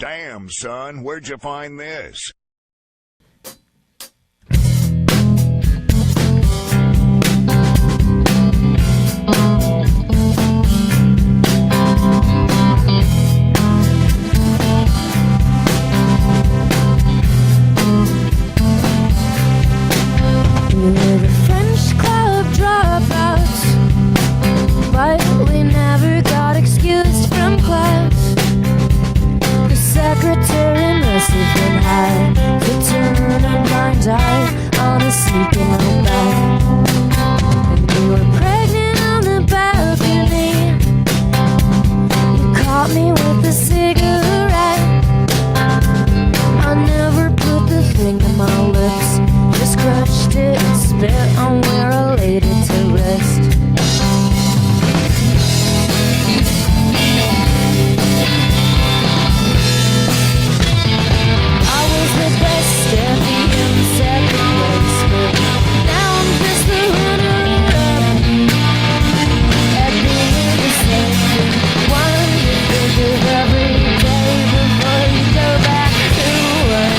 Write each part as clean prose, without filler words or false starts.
Damn, son, where'd you find this? We were the French club dropouts, but we never got excused from class. The secretary must have been high to turn a blind eye on a sneaking out back. And we were pregnant on the balcony. You caught me with a cigarette. I never put the thing in my lips, just crushed it and spit on where I laid it to rest. I was the best at being second place, but now I'm just the runner-up at being the second one. You think of every day before you go back to work.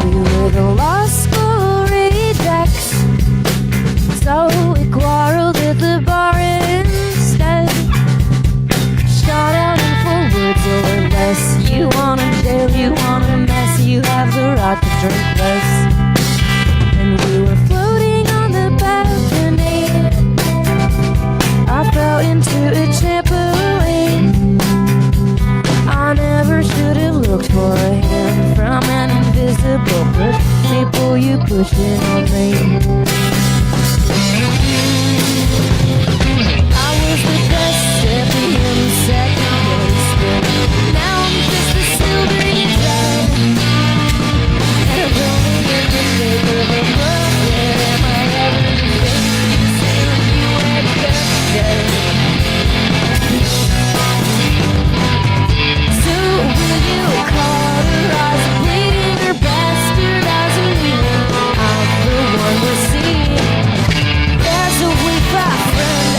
We were the law school rejects, so we quarreled at the bar instead. Shot out in full words or less. You want a jail, you want a mess, you have the right to drink less. And we were floating on the balcony. I fell into a trampoline. I never should have looked for a hand from an invisible push. Me pull you, push it on me. I was the best at being second place, but now I'm just a silver thread. And I'm rolling in the shape of a bucket. Am I ever the thing soon you wake up dead? So will you cauterize a bleeding or bastardize me? I'm the one we'll see. There's a weak friend,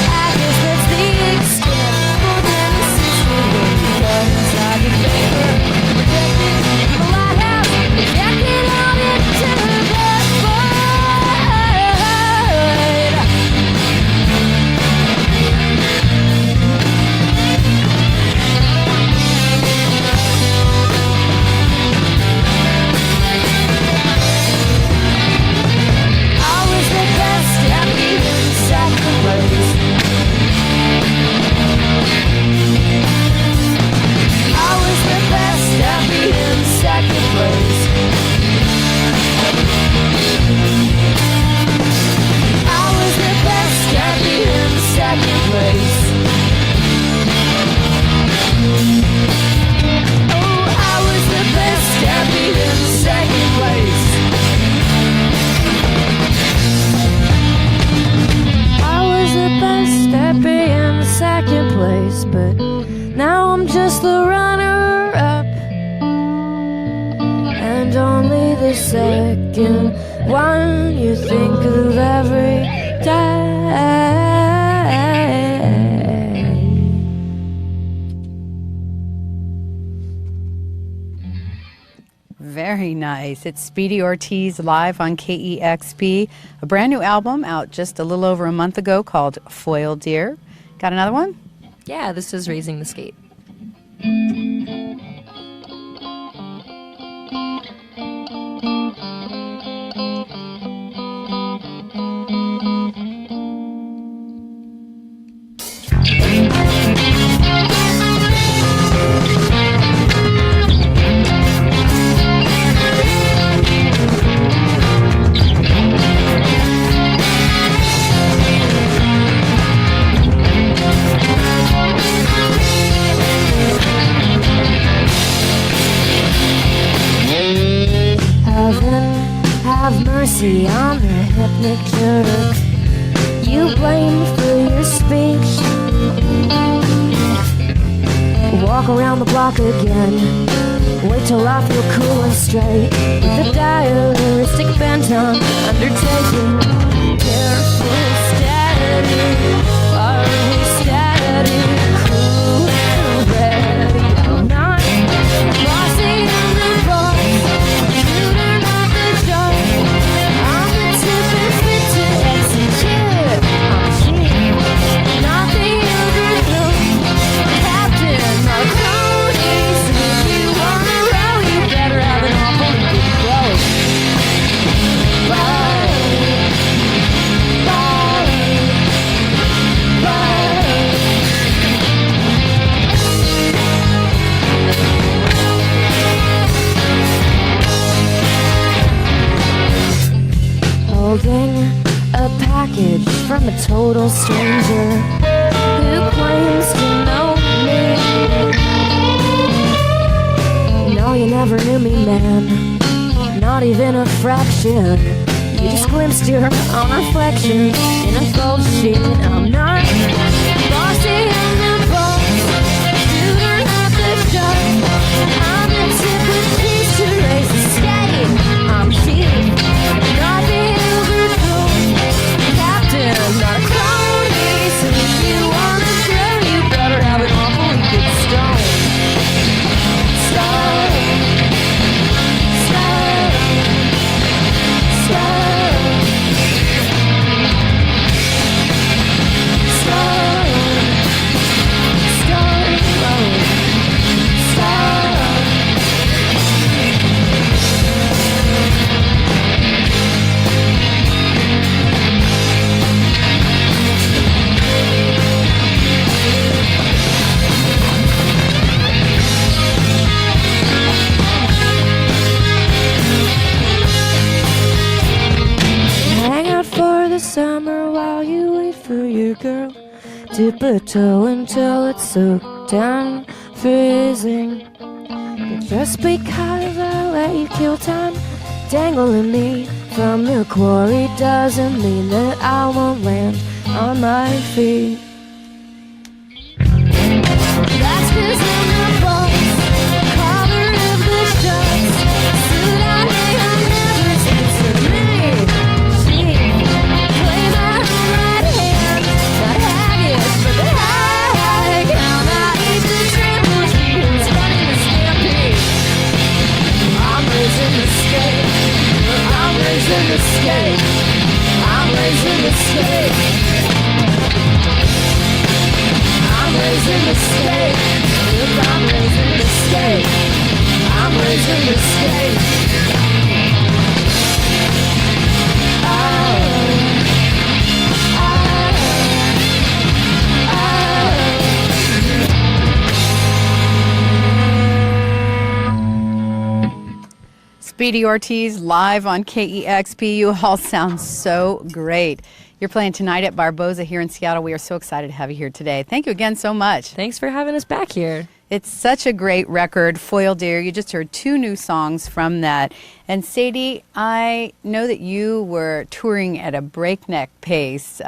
I guess that's the extent. More than a sister when you cut inside your paper. Protected in the lighthouse, projected out into the void. I was the best at being second place. I was the best at being second place. I was the best at being second place. Oh, I was the best at being second place. I was the best at being second place, but now I'm just the runner-up and only the second one you think of every day. Very nice. It's Speedy Ortiz live on KEXP, a brand new album out just a little over a month ago called Foil Deer. Got another one? Yeah, this is Raising the Skate. Have mercy on the hypnic jerk you blame for your speech. Walk around the block again, wait till I feel cool and straight, with a diaristic bent on undertaking. Careful holding a package from a total stranger who claims to know me. No, you never knew me, man, not even a fraction. You just glimpsed your own reflection in a gold sheet. I'm not bossy in the boss, shooter at the shot. I'm the tip with keys to raise the skate. I'm chief, not the overthrown captain, not a crony. So if you wanna grow, you better have an awfully good stone. Stone, stone, stone. Hang out for the summer while you wait for your girl. Dip a toe until it's soaked and freezing. But just because I let you kill time dangling me from your quarry doesn't mean that I won't land on my feet. That's 'cause I'm the boss, caller of the shots. Suit I hang on never speaks to me. Play my right hand, not haggis, but the hag. How I eat the triple G who's running the stampede. I'm raising the skate. I'm raising the skate. I'm raising the skate. I'm raising the skate. I'm raising the skate. I'm raising the skate. Speedy Ortiz live on KEXP. You all sound so great. You're playing tonight at Barboza here in Seattle. We are so excited to have you here today. Thank you again so much. Thanks for having us back here. It's such a great record, Foil Deer. You just heard 2 new songs from that. And Sadie, I know that you were touring at a breakneck pace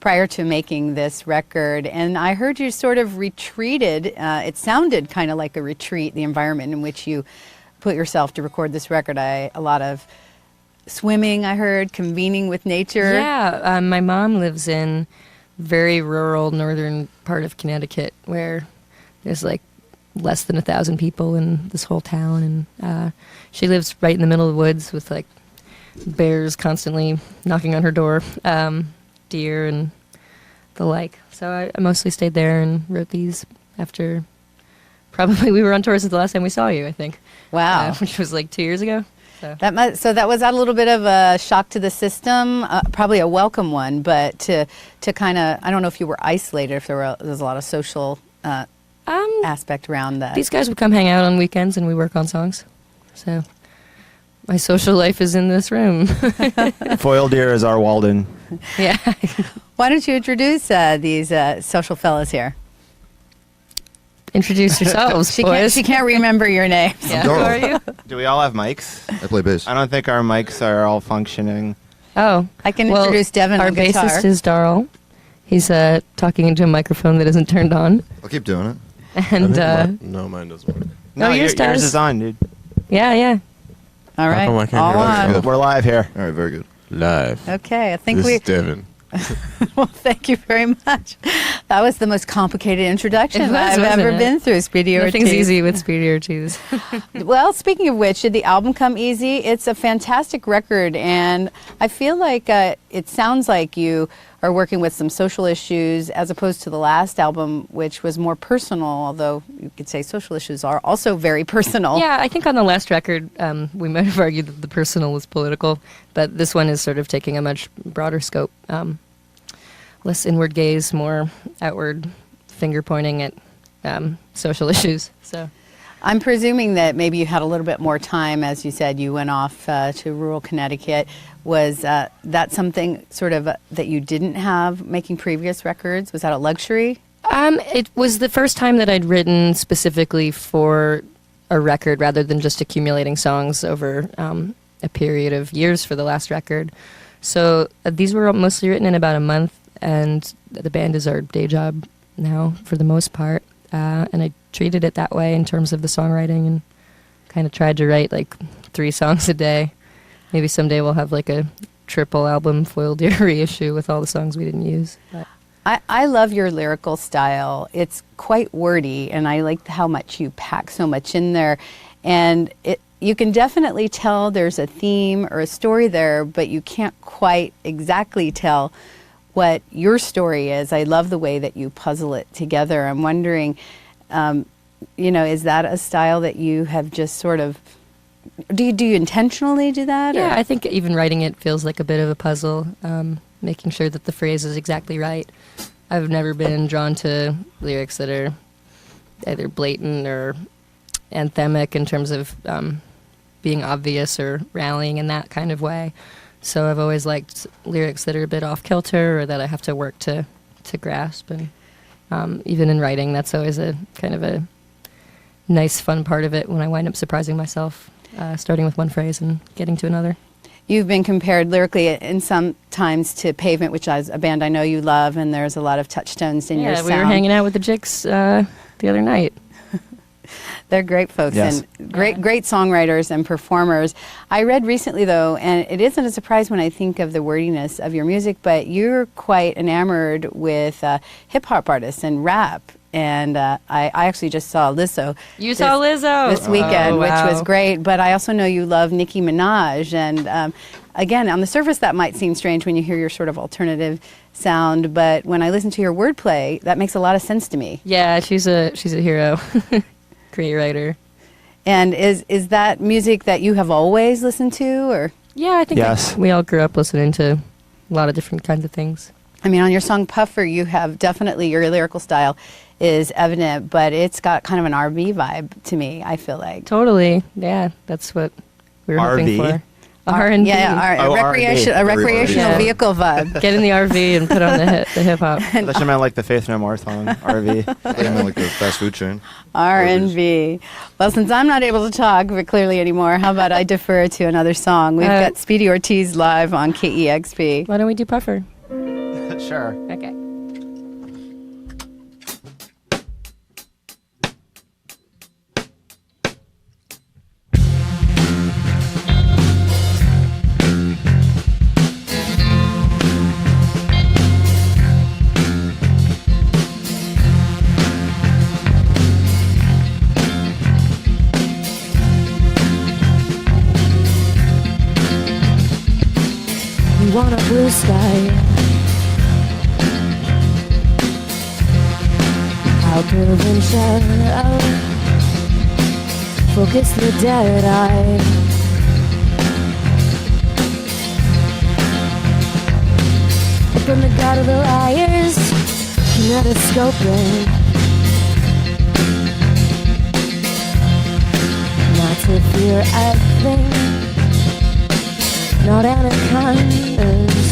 prior to making this record. And I heard you sort of retreated. It sounded kind of like a retreat, the environment in which you put yourself to record this record. A lot of swimming, I heard, convening with nature. Yeah, my mom lives in very rural northern part of Connecticut where there's like less than 1,000 people in this whole town, and she lives right in the middle of the woods with like bears constantly knocking on her door, deer and the like. So I mostly stayed there and wrote these after probably we were on tour since the last time we saw you, I think. Wow. Which was like 2 years ago. So That was a little bit of a shock to the system, probably a welcome one, but to kind of, I don't know if you were isolated, if there's a lot of social aspect around that. These guys would come hang out on weekends and we work on songs. So my social life is in this room. Foil Deer is our Walden. Yeah. Why don't you introduce these social fellas here? Introduce yourselves, boys. She can't remember your names. Yeah. Who are you? Do we all have mics? I play bass. I don't think our mics are all functioning. Oh. I can introduce Devin Our on guitar. bassist is Darl. He's talking into a microphone that isn't turned on. I'll keep doing it. And no, mine doesn't work. No, yours does. yours is on, dude. yeah. All right. come I can't All hear on. We're live here. All right, very good. Live. Okay, I think This we. is Devin. Well, thank you very much. That was the most complicated introduction It was, I've wasn't ever it? been through, Speedy Ortiz. Nothing's easy with Speedy Ortiz. Well, speaking of which, did the album come easy? It's a fantastic record, and I feel like it sounds like you are working with some social issues as opposed to the last album, which was more personal, although you could say social issues are also very personal. Yeah, I think on the last record, we might have argued that the personal was political, but this one is sort of taking a much broader scope. Less inward gaze, more outward finger pointing at social issues. So I'm presuming that maybe you had a little bit more time, as you said, you went off to rural Connecticut. Was that something sort of that you didn't have making previous records? Was that a luxury? It was the first time that I'd written specifically for a record rather than just accumulating songs over a period of years for the last record. So these were mostly written in about a month, and the band is our day job now for the most part. And I treated it that way in terms of the songwriting and kind of tried to write like 3 songs a day. Maybe someday we'll have like a triple album Foil Deer reissue with all the songs we didn't use. But I love your lyrical style. It's quite wordy, and I like how much you pack so much in there. And you can definitely tell there's a theme or a story there, but you can't quite exactly tell what your story is. I love the way that you puzzle it together. I'm wondering, is that a style that you have just sort of, do you intentionally do that? yeah, or? I think even writing it feels like a bit of a puzzle, making sure that the phrase is exactly right. I've never been drawn to lyrics that are either blatant or anthemic in terms of being obvious or rallying in that kind of way. So I've always liked lyrics that are a bit off kilter or that I have to work to grasp. And even in writing, that's always a kind of a nice, fun part of it when I wind up surprising myself, starting with one phrase and getting to another. You've been compared lyrically in some times to Pavement, which is a band I know you love, and there's a lot of touchstones in your sound. Yeah, we were hanging out with the Jicks the other night. They're great folks, Yes. and great songwriters and performers. I read recently, though, and it isn't a surprise when I think of the wordiness of your music, but you're quite enamored with hip-hop artists and rap. And I actually just saw Lizzo. You saw Lizzo this weekend, Oh, wow. which was great. But I also know you love Nicki Minaj. And again, on the surface, that might seem strange when you hear your sort of alternative sound. But when I listen to your wordplay, that makes a lot of sense to me. Yeah, she's a hero. Great writer. And is that music that you have always listened to, or? Yeah, I think Yes. we all grew up listening to a lot of different kinds of things. I mean, on your song Puffer, you have definitely your lyrical style is evident, but it's got kind of an RV vibe to me, I feel like. Totally. Yeah, that's what we were hoping RV? for. R&B. Yeah, Oh, a recreational Yeah. vehicle vibe. Get in the RV and put on the hip hop. I thought you meant like the Faith No More song, RV. I meant like the fast food chain. R&B. Well, since I'm not able to talk clearly anymore, how about I defer to another song? We've got Speedy Ortiz live on KEXP. Why don't we do Puffer? Sure. Okay. You want a blue sky. How provincial. Focus the dead eye. From the god of the liars, kinetoscoping. Not to fear a thing. Not anacondas.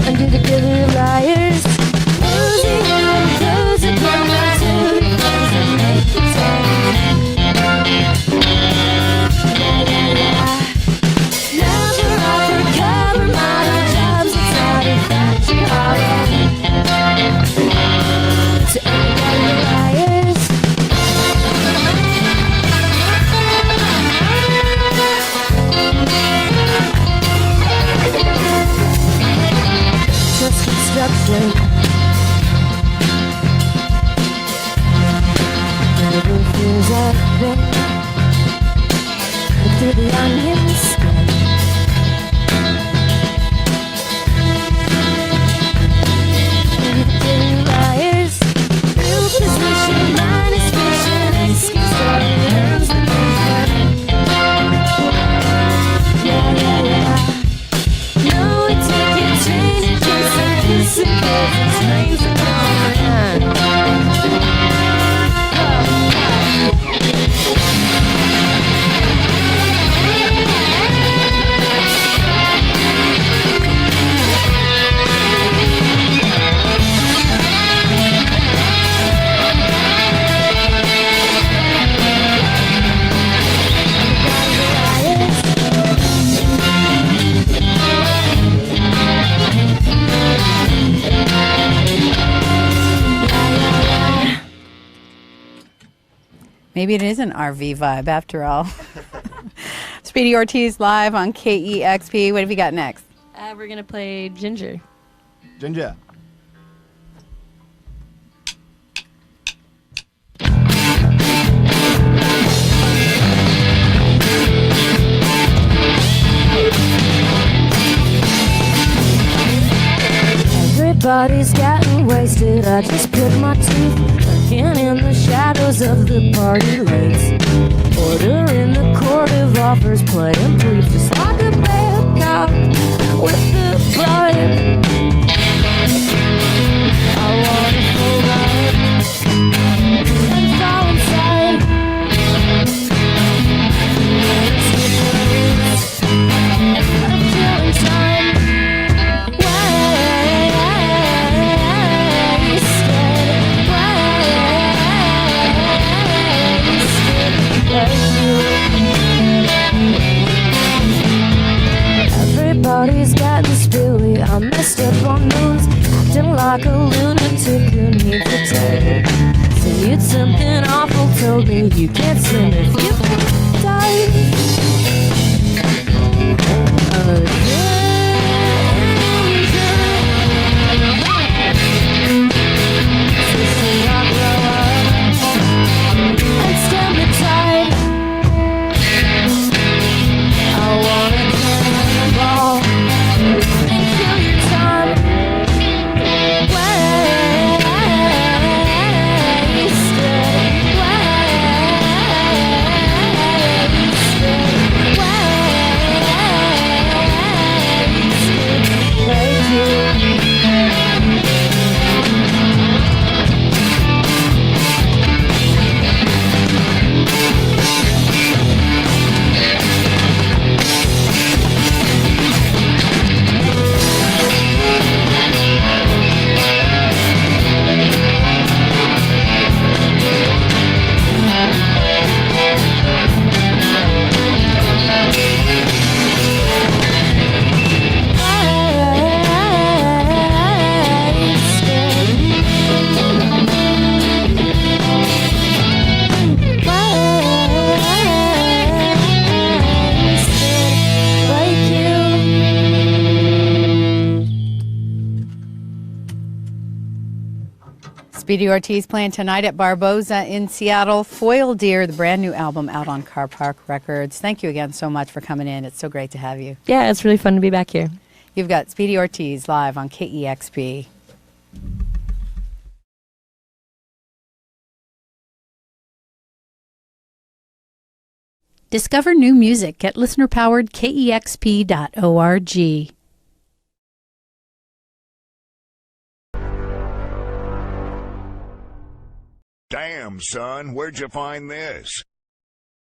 Under the good liars, closing and closing from my two because I make the time. Never offer cover model jobs. It's not a factory hollow. To any of the liars. Just construction. Never feels a thing. Look through the onion skin. Maybe the two liars. Real position minus fiction. Excuse that it earns the vision. Yeah, yeah, yeah. No, it take your train and just a kiss and goes and trains are gone. Maybe it is an RV vibe after all. Speedy Ortiz live on KEXP. What have you got next? We're going to play Ginger. Ginger. Everybody's getting wasted. I just pick my teeth, lurking in the shadows of the party lights. Ordering the court of offers, playing brief, just like a bad cop with the vibe. I wanna pull right and fall inside. I'm killing time. Everybody's getting spilly. I messed up on moons, acting like a lunatic who needs attention. Said something awful, told me you can't swim if you dive. Speedy Ortiz playing tonight at Barboza in Seattle. Foil Deer, the brand new album out on Car Park Records. Thank you again so much for coming in. It's so great to have you. Yeah, it's really fun to be back here. You've got Speedy Ortiz live on KEXP. Discover new music at listener-powered KEXP.org. Damn, son, where'd you find this?